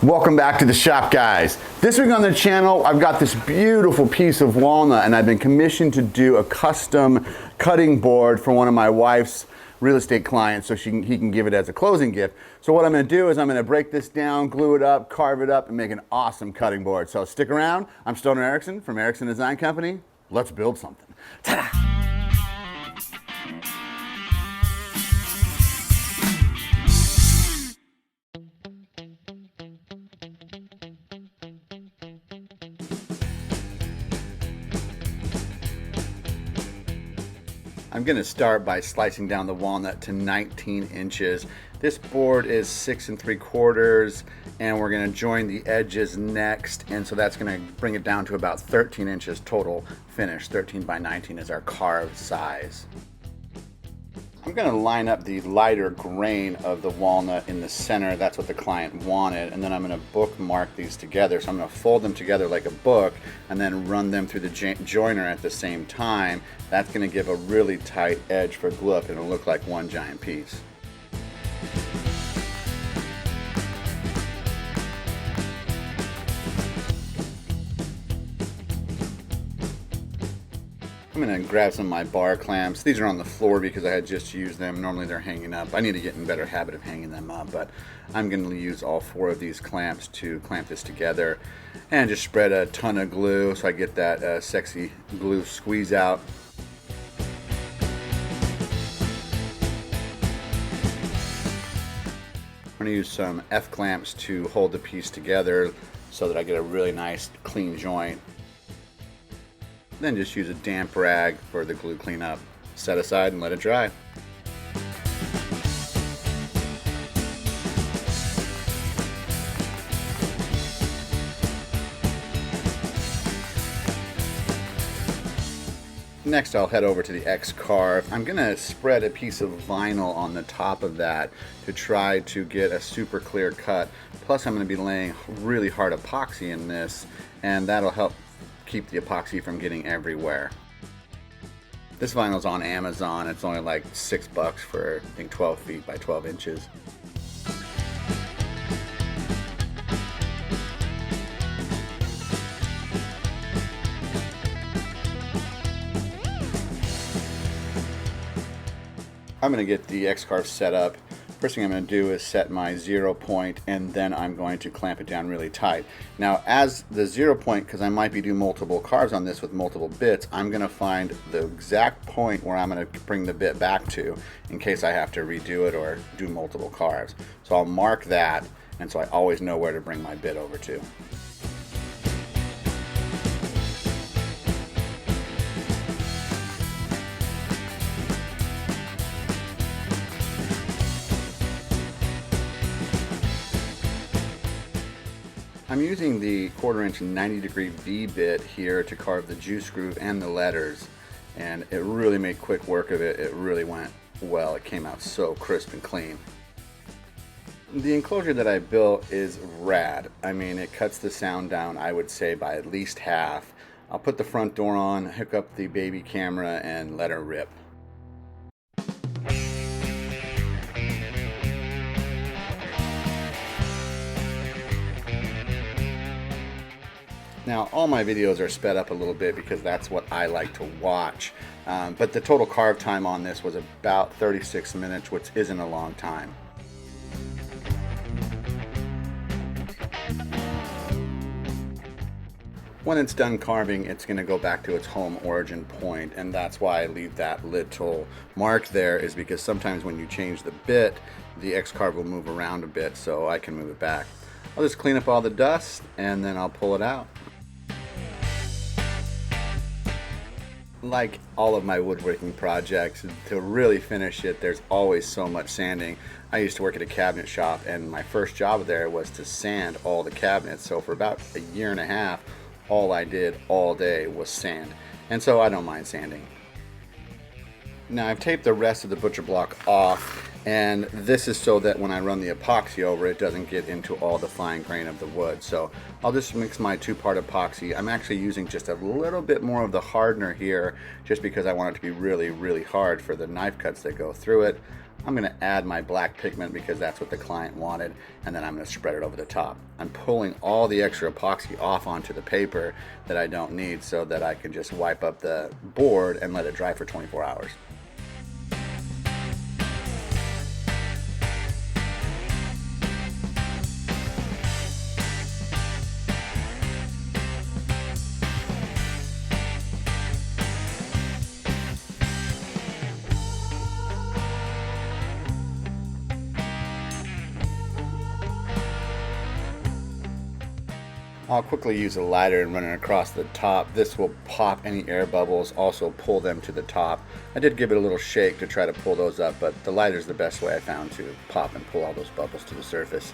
Welcome back to the shop, guys. This week on the channel, I've got this beautiful piece of walnut and I've been commissioned to do a custom cutting board for one of my wife's real estate clients so he can give it as a closing gift. So what I'm gonna do is I'm gonna break this down, glue it up, carve it up, and make an awesome cutting board. So stick around. I'm Stoner Ericson from Ericson Design Company. Let's build something. Ta-da! I'm going to start by slicing down the walnut to 19 inches. This board is 6 3/4, and we're going to join the edges next, and so that's going to bring it down to about 13 inches total finish. 13 by 19 is our carved size. I'm going to line up the lighter grain of the walnut in the center. That's what the client wanted. And then I'm going to bookmark these together. So I'm going to fold them together like a book and then run them through the joiner at the same time. That's going to give a really tight edge for glue up and it'll look like one giant piece. I'm going to grab some of my bar clamps. These are on the floor because I had just used them. Normally they're hanging up. I need to get in a better habit of hanging them up, but I'm going to use all 4 of these clamps to clamp this together and just spread a ton of glue so I get that sexy glue squeeze out. I'm going to use some F clamps to hold the piece together so that I get a really nice clean joint. Then just use a damp rag for the glue cleanup. Set aside and let it dry. Next I'll head over to the X-Carve. I'm going to spread a piece of vinyl on the top of that to try to get a super clear cut. Plus I'm going to be laying really hard epoxy in this, and that'll help keep the epoxy from getting everywhere. This vinyl's on Amazon. It's only like $6 for I think 12 feet by 12 inches. I'm going to get the X-Carve set up. First thing I'm going to do is set my 0 point, and then I'm going to clamp it down really tight. Now as the 0 point, because I might be doing multiple carves on this with multiple bits, I'm going to find the exact point where I'm going to bring the bit back to in case I have to redo it or do multiple carves. So I'll mark that, and so I always know where to bring my bit over to. I'm using the 1/4 inch 90-degree V bit here to carve the juice groove and the letters, and it really made quick work of it. It really went well. It came out so crisp and clean. The enclosure that I built is rad. I mean, it cuts the sound down, I would say, by at least half. I'll put the front door on, hook up the baby camera, and let her rip. Now, all my videos are sped up a little bit because that's what I like to watch. But the total carve time on this was about 36 minutes, which isn't a long time. When it's done carving, it's going to go back to its home origin point, and that's why I leave that little mark there, is because sometimes when you change the bit, the X-Carve will move around a bit, so I can move it back. I'll just clean up all the dust, and then I'll pull it out. Like all of my woodworking projects, to really finish it, there's always so much sanding. I used to work at a cabinet shop, and my first job there was to sand all the cabinets. So for about a year and a half, all I did all day was sand. And so I don't mind sanding. Now I've taped the rest of the butcher block off, and this is so that when I run the epoxy over, it doesn't get into all the fine grain of the wood. So I'll just mix my 2-part epoxy. I'm actually using just a little bit more of the hardener here just because I want it to be really, really hard for the knife cuts that go through it. I'm going to add my black pigment because that's what the client wanted, and then I'm going to spread it over the top. I'm pulling all the extra epoxy off onto the paper that I don't need so that I can just wipe up the board and let it dry for 24 hours. I'll quickly use a lighter and run it across the top. This will pop any air bubbles, also pull them to the top. I did give it a little shake to try to pull those up, but the lighter is the best way I found to pop and pull all those bubbles to the surface.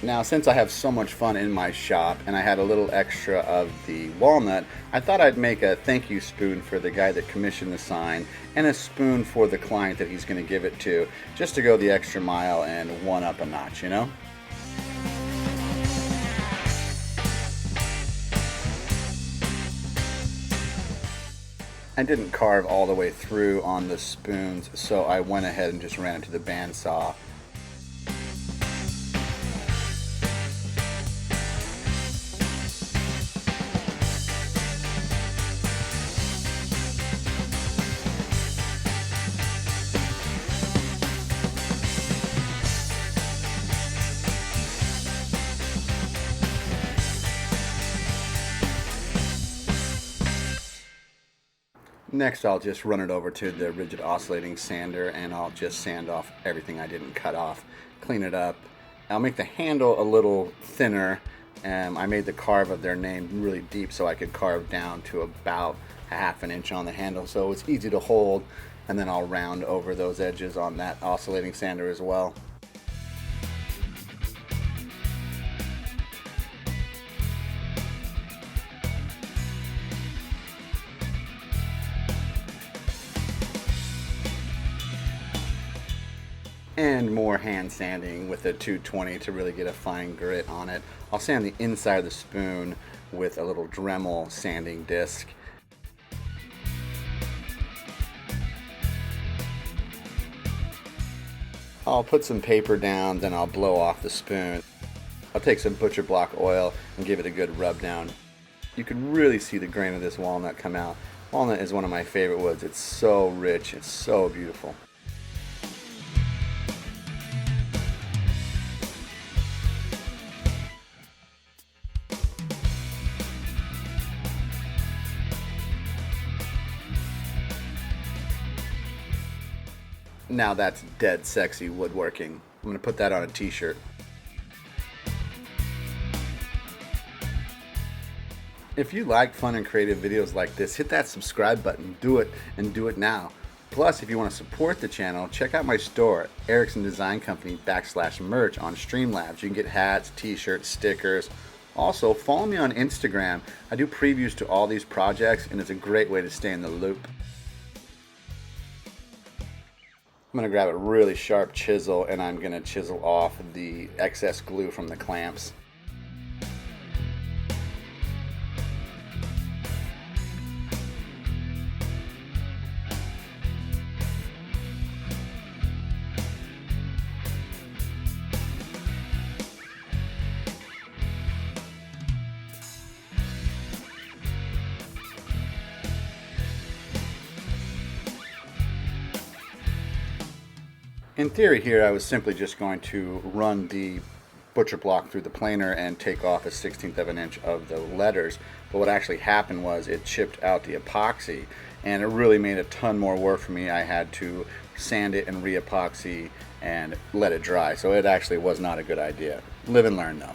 Now, since I have so much fun in my shop and I had a little extra of the walnut, I thought I'd make a thank you spoon for the guy that commissioned the sign and a spoon for the client that he's going to give it to, just to go the extra mile and one up a notch, you know? I didn't carve all the way through on the spoons, so I went ahead and just ran it to the bandsaw. Next, I'll just run it over to the rigid oscillating sander and I'll just sand off everything I didn't cut off, clean it up. I'll make the handle a little thinner, and I made the carve of their name really deep so I could carve down to about ½ an inch on the handle so it's easy to hold, and then I'll round over those edges on that oscillating sander as well. And more hand sanding with a 220 to really get a fine grit on it. I'll sand the inside of the spoon with a little Dremel sanding disc. I'll put some paper down, then I'll blow off the spoon. I'll take some butcher block oil and give it a good rub down. You can really see the grain of this walnut come out. Walnut is one of my favorite woods. It's so rich, it's so beautiful. Now that's dead sexy woodworking. I'm going to put that on a t-shirt. If you like fun and creative videos like this, hit that subscribe button. Do it, and do it now. Plus, if you want to support the channel, check out my store, Ericson Design Company /merch on Streamlabs. You can get hats, t-shirts, stickers. Also, follow me on Instagram. I do previews to all these projects, and it's a great way to stay in the loop. I'm going to grab a really sharp chisel and I'm going to chisel off the excess glue from the clamps. In theory here, I was simply just going to run the butcher block through the planer and take off a 1/16 of an inch of the letters. But what actually happened was it chipped out the epoxy, and it really made a ton more work for me. I had to sand it and re-epoxy and let it dry. So it actually was not a good idea. Live and learn though.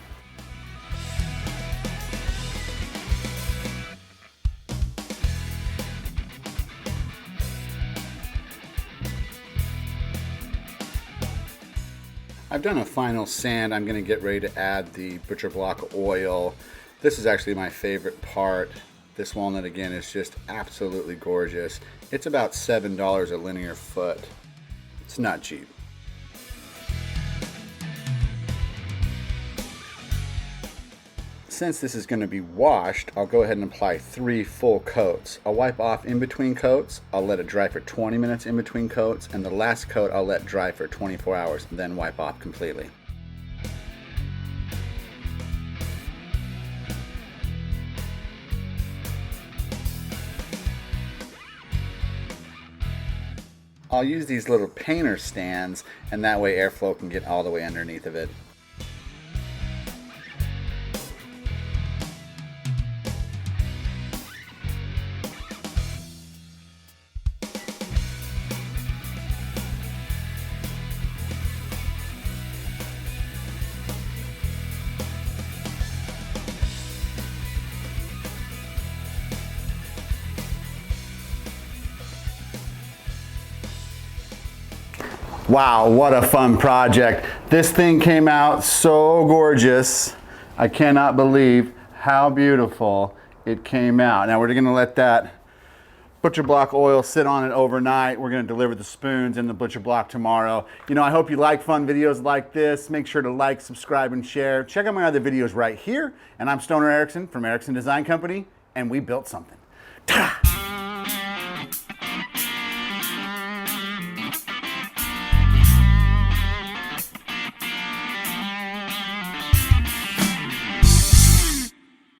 I've done a final sand. I'm going to get ready to add the butcher block oil. This is actually my favorite part. This walnut again is just absolutely gorgeous. It's about $7 a linear foot. It's not cheap. Since this is going to be washed, I'll go ahead and apply 3 full coats. I'll wipe off in between coats, I'll let it dry for 20 minutes in between coats, and the last coat I'll let dry for 24 hours, and then wipe off completely. I'll use these little painter stands, and that way airflow can get all the way underneath of it. Wow, what a fun project. This thing came out so gorgeous. I cannot believe how beautiful it came out. Now we're gonna let that butcher block oil sit on it overnight. We're gonna deliver the spoons and the butcher block tomorrow. You know, I hope you like fun videos like this. Make sure to like, subscribe, and share. Check out my other videos right here. And I'm Stoner Ericson from Ericson Design Company, and we built something. Ta-da!